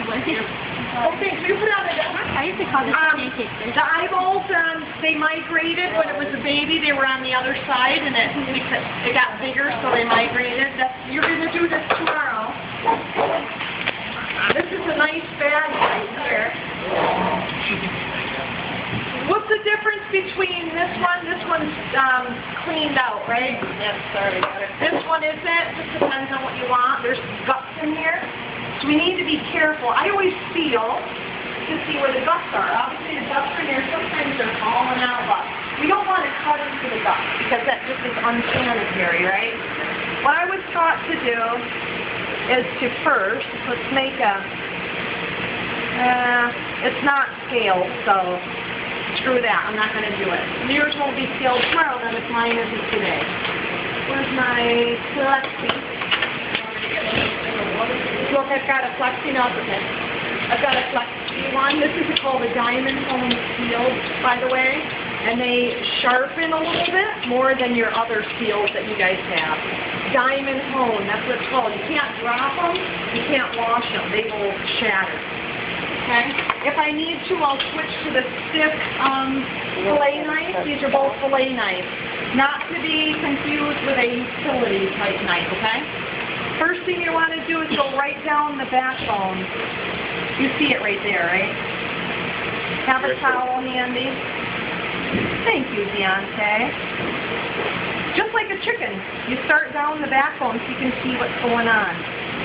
Okay, so you put on I used to call this pancake fish. the eyeballs, they migrated when it was a baby. They were on the other side, and it got bigger, so they migrated. You're going to do this tomorrow. This is a nice bag right here. What's the difference between this one? This one's cleaned out, right? Yes, sorry about it. This one isn't. Just depends on what you want. There's guts in here. So we need to be careful. I always feel to see where the guts are. Obviously the guts are here. Sometimes they're falling out, but we don't want to cut into the guts because that just is unsanitary, right? What I was taught to do is to first, let's make a, it's not scaled, so screw that. I'm not going to do it. Yours won't be scaled tomorrow then if mine isn't today. Where's my Flexi? Look, I've got a Flexi, no, okay. I've got a Flexi one. This is called a diamond hone steel, by the way. And they sharpen a little bit more than your other steels that you guys have. Diamond hone, that's what it's called. You can't drop them, you can't wash them. They will shatter. Okay? If I need to, I'll switch to the stiff fillet knife. These are both fillet knives. Not to be confused with a utility type knife, okay? First thing you want to do is go right down the backbone. You see it right there, right? Have a towel handy. Thank you, Deontay. Just like a chicken, you start down the backbone so you can see what's going on.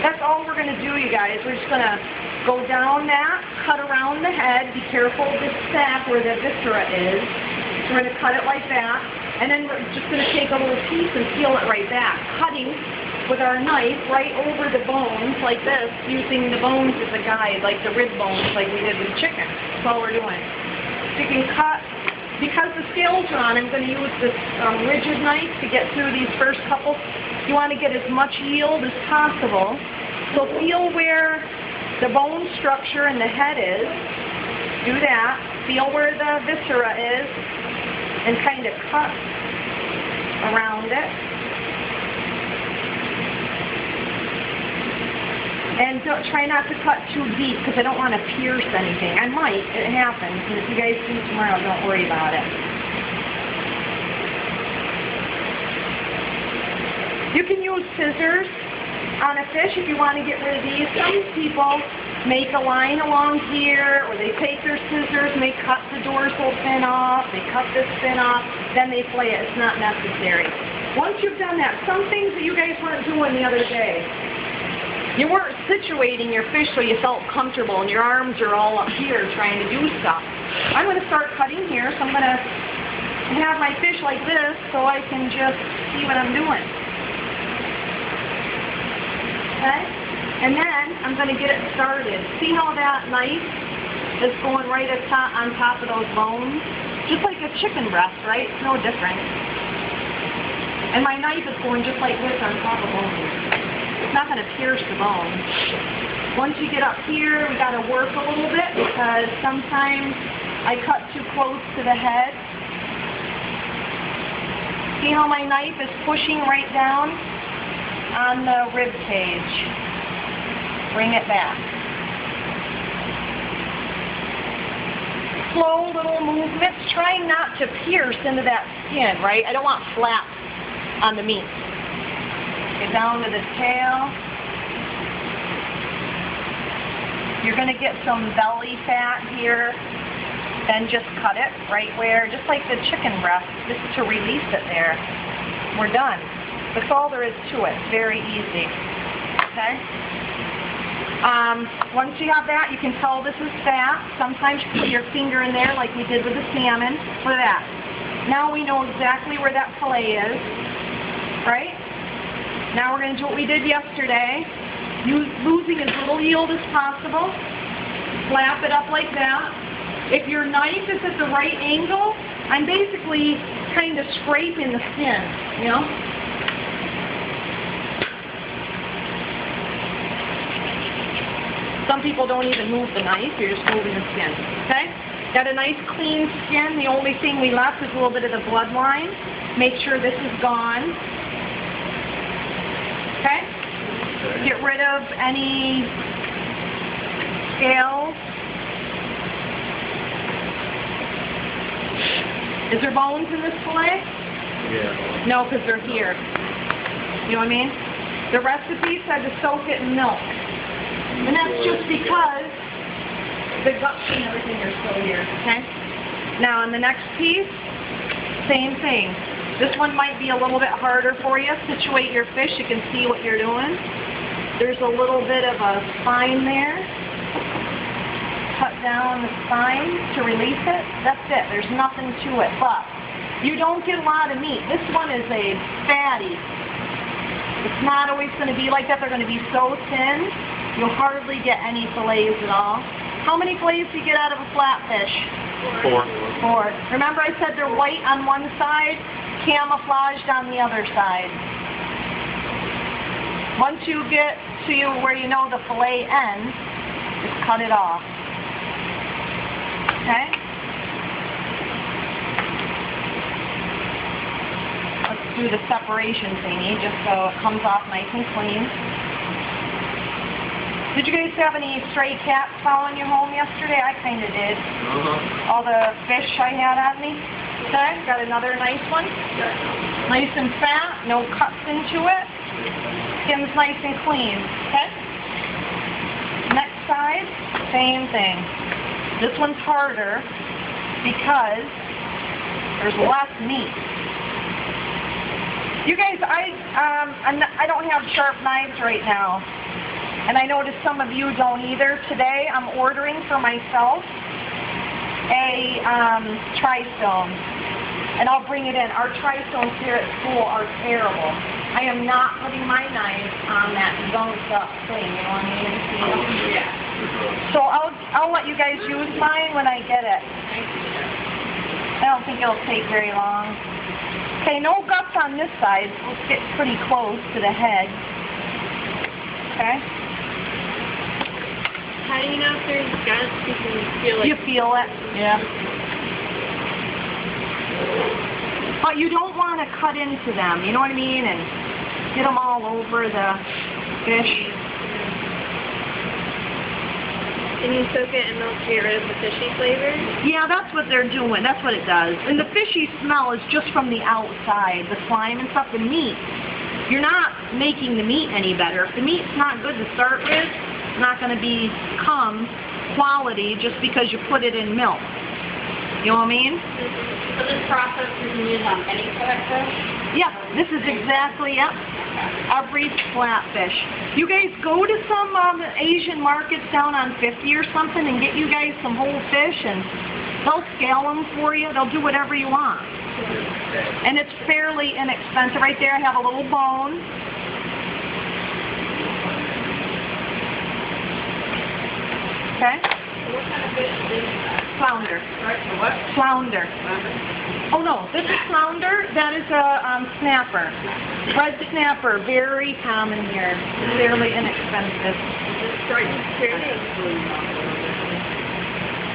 That's all we're going to do, you guys. We're just going to go down that, cut around the head. Be careful of the sac where the viscera is. So we're going to cut it like that. And then we're just going to take a little piece and peel it right back. Cutting with our knife right over the bones like this, using the bones as a guide, like the rib bones like we did with chicken. That's all we're doing. So you can cut, because the scales are on, I'm going to use this rigid knife to get through these first couple. You want to get as much yield as possible. So feel where the bone structure and the head is. Do that. Feel where the viscera is and kind of cut around it. And try not to cut too deep because I don't want to pierce anything. I might. It happens. And if you guys do tomorrow, don't worry about it. You can use scissors on a fish if you want to get rid of these. Some people make a line along here, or they take their scissors and they cut the dorsal fin off, they cut this fin off, then they fillet it. It's not necessary. Once you've done that, some things that you guys weren't doing the other day, you weren't situating your fish so you felt comfortable and your arms are all up here trying to do stuff. I'm going to start cutting here, so I'm going to have my fish like this so I can just see what I'm doing. Okay? And then I'm going to get it started. See how that knife is going right on top of those bones? Just like a chicken breast, right? It's no different. And my knife is going just like this on top of bones. It's not going to pierce the bone. Once you get up here, we got to work a little bit because sometimes I cut too close to the head. See how my knife is pushing right down on the rib cage. Bring it back. Slow little movements, trying not to pierce into that skin, right? I don't want flaps on the meat. Get down to the tail. You're going to get some belly fat here. Then just cut it right where, just like the chicken breast, just to release it there. We're done. That's all there is to it. Very easy. Okay? Once you have that, you can tell this is fat. Sometimes you put your finger in there like we did with the salmon. Look at that. Now we know exactly where that fillet is. Right? Now we're going to do what we did yesterday. Losing as little yield as possible. Flap it up like that. If your knife is at the right angle, I'm basically kind of scraping the skin, you know? Some people don't even move the knife, you're just moving the skin, okay? Got a nice clean skin. The only thing we left is a little bit of the bloodline. Make sure this is gone. Okay? Get rid of any scales. Is there bones in this fillet? Yeah. No, because they're here. You know what I mean? The recipe said to soak it in milk. And that's just because the guts and everything are still here, okay? Now, on the next piece, same thing. This one might be a little bit harder for you. Situate your fish. You can see what you're doing. There's a little bit of a spine there. Cut down the spine to release it. That's it. There's nothing to it. But you don't get a lot of meat. This one is a fatty. It's not always going to be like that. They're going to be so thin, you'll hardly get any fillets at all. How many fillets do you get out of a flatfish? 4. Remember I said they're white on one side, camouflaged on the other side. Once you get to where you know the fillet ends, just cut it off. Okay? Let's do the separation thingy just so it comes off nice and clean. Did you guys have any stray cats following you home yesterday? I kind of did. All the fish I had on me. Okay, got another nice one. Nice and fat, no cuts into it. Skin's nice and clean. Okay? Next side, same thing. This one's harder because there's less meat. You guys, I don't have sharp knives right now. And I noticed some of you don't either. Today I'm ordering for myself a tri-stone. And I'll bring it in. Our tri-stones here at school are terrible. I am not putting my knife on that gunked up thing, you know what I mean? Yeah. So I'll let you guys use mine when I get it. I don't think it'll take very long. Okay, no guts on this side. Let's get pretty close to the head. Okay? How do you know if there's guts? You can feel it. You feel it, yeah. But you don't want to cut into them, you know what I mean? And get them all over the fish. Can you soak it in milk to get rid of the fishy flavor? Yeah, that's what they're doing. That's what it does. And the fishy smell is just from the outside, the slime and stuff, the meat. You're not making the meat any better. If the meat's not good to start with, it's not going to become quality just because you put it in milk. You know what I mean? So this process you can use on any flatfish? Yeah, this is exactly it. Every flatfish. You guys go to some Asian markets down on 50 or something and get you guys some whole fish and they'll scale them for you. They'll do whatever you want. And it's fairly inexpensive. Right there I have a little bone. Okay? What kind of fish is that? Flounder. What? Flounder. Oh no, this is flounder. That is a snapper. Red snapper, very common here. Fairly inexpensive.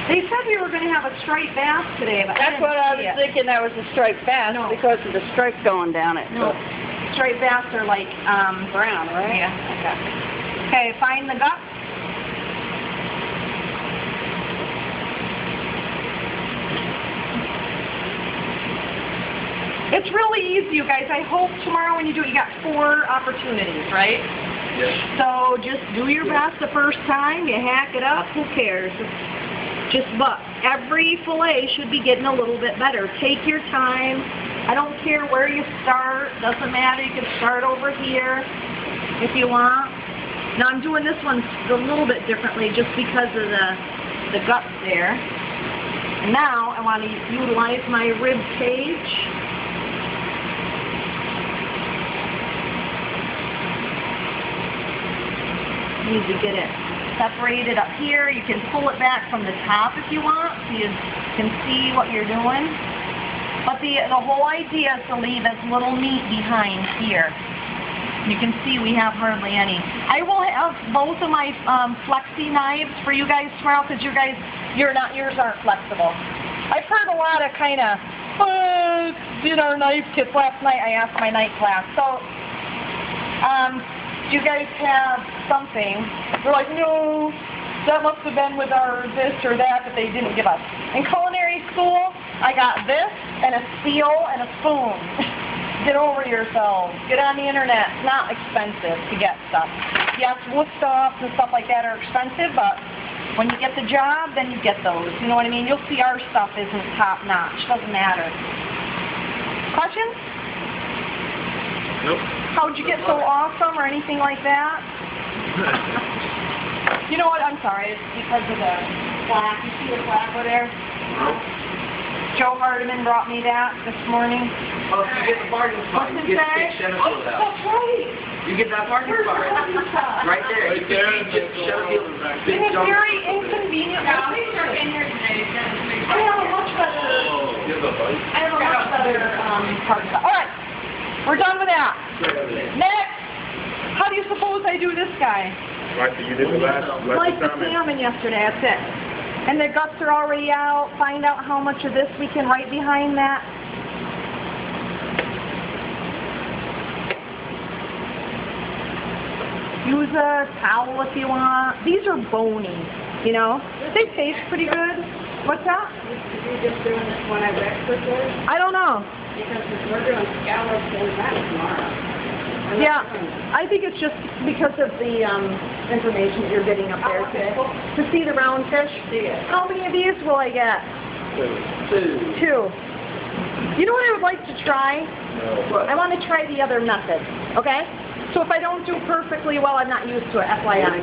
They said we were going to have a striped bass today, but That's what I was thinking. That was a striped bass because of the stripe going down it. No, striped bass are like Brown, right? Yeah. Okay, find the gut. It's really easy, you guys. I hope tomorrow when you do it, you got 4 opportunities, right? Yes. So just do your best the first time. You hack it up. Who cares? But every fillet should be getting a little bit better. Take your time. I don't care where you start. Doesn't matter. You can start over here if you want. Now I'm doing this one a little bit differently just because of the guts there. And now I want to utilize my rib cage. Need to get it separated up here. You can pull it back from the top if you want, so you can see what you're doing. But the whole idea is to leave as little meat behind here. You can see we have hardly any. I will have both of my flexi knives for you guys tomorrow because yours aren't flexible. I've heard a lot of kind of did our knife kits last night. I asked my night class. So you guys have something. They're like, no. That must have been with our this or that they didn't give us. In culinary school, I got this and a seal and a spoon. Get over yourselves. Get on the internet. It's not expensive to get stuff. Yes, wood stuff and stuff like that are expensive, but when you get the job, then you get those. You know what I mean? You'll see our stuff isn't top notch. Doesn't matter. Questions? Nope. How'd you get so awesome or anything like that? You know what? I'm sorry. It's because of the plaque. You see the plaque over there? Joe Hardiman brought me that this morning. Oh, so you get the parking spot. What's You it get say? to take Sheffield out. That's right. You get that parking Where's the spot. parking spot? Right there. Right there. Just Sheffield. And it's very inconvenient. Yeah, we are in here today. I have a much better, You have a bike? I have a much better parking spot. All right. We're done with that. Next. How do you suppose I do this guy? Like you did the last Like the time. salmon yesterday, that's it. And the guts are already out. Find out how much of this we can write behind that. Use a towel if you want. These are bony, you know. They taste pretty good. What's that? You're just doing this when I breakfast or? I don't know. Because we're doing scallops and that tomorrow. Yeah, I think it's just because of the information that you're getting up there today. To see the round fish. How many of these will I get? 2. You know what I would like to try? I want to try the other method, okay? So if I don't do perfectly well, I'm not used to it, FYI.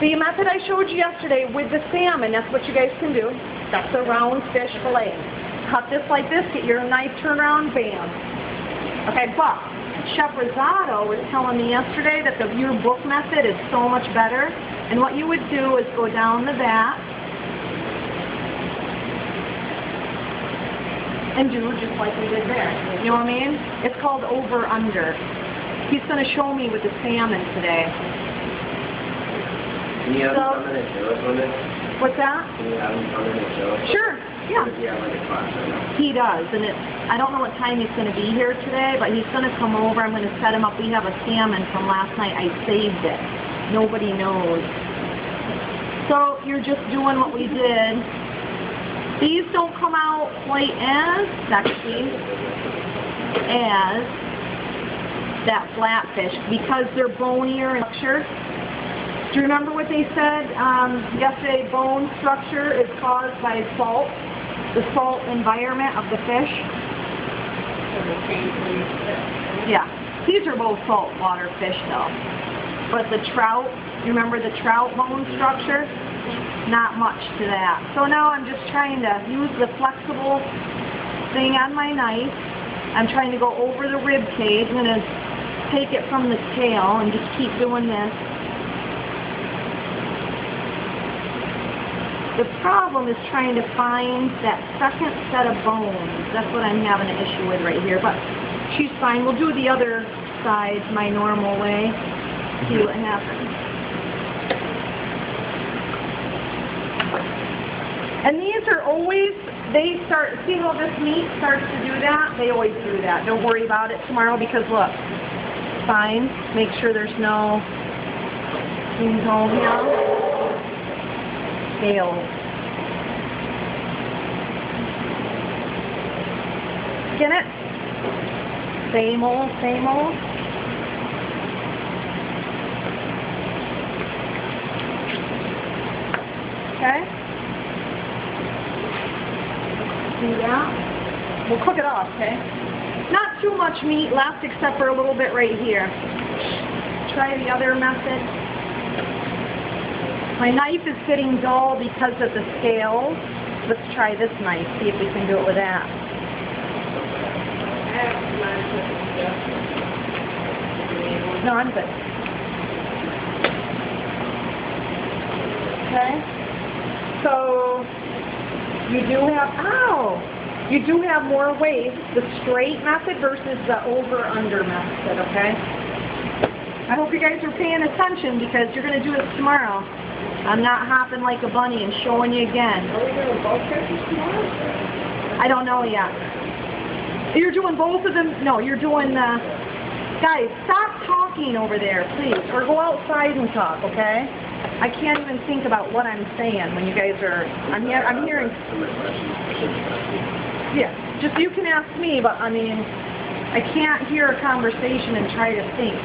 The method I showed you yesterday with the salmon, that's what you guys can do. That's a round fish fillet. Cut this like this, get your knife turned around, bam. Okay, but Chef Rosado was telling me yesterday that the your book method is so much better. And what you would do is go down the back and do just like we did there. You know what I mean? It's called over-under. He's going to show me with the salmon today. Can you have them come in and show us one day? What's that? Can you have them come in and show us? Sure. Yeah. Yeah, like a class right now. He does, and I don't know what time he's going to be here today, but he's going to come over. I'm going to set him up. We have a salmon from last night. I saved it. Nobody knows. So you're just doing what we did. These don't come out quite as sexy as that flatfish because they're bonier in structure. Do you remember what they said yesterday? Bone structure is caused by salt, the salt environment of the fish. Yeah, these are both saltwater fish though. But the trout, you remember the trout bone structure? Not much to that. So now I'm just trying to use the flexible thing on my knife. I'm trying to go over the rib cage. I'm going to take it from the tail and just keep doing this. The problem is trying to find that second set of bones. That's what I'm having an issue with right here. But she's fine. We'll do the other side my normal way. See what happens. And these are always, they start, see how this meat starts to do that? They always do that. Don't worry about it tomorrow because look, fine. Make sure there's no things on here. Scales. Get it? Same old, same old. Okay? Do that. We'll cook it off, okay? Not too much meat left except for a little bit right here. Try the other method. My knife is sitting dull because of the scales. Let's try this knife, see if we can do it with that. No, I'm good. Okay. So, you do have more waste, the straight method versus the over-under method, okay? I hope you guys are paying attention because you're going to do this tomorrow. I'm not hopping like a bunny and showing you again. Are we doing both fishes tomorrow? I don't know yet. You're doing both of them? No, you're doing the... Guys, stop talking over there, please. Or go outside and talk, okay? I can't even think about what I'm saying when you guys are, I'm hearing, yeah, just you can ask me, but I mean, I can't hear a conversation and try to think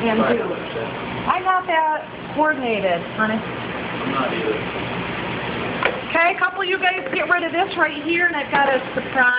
and do. I'm not that coordinated, honey. I'm not either. Okay, a couple of you guys get rid of this right here, and I've got a surprise.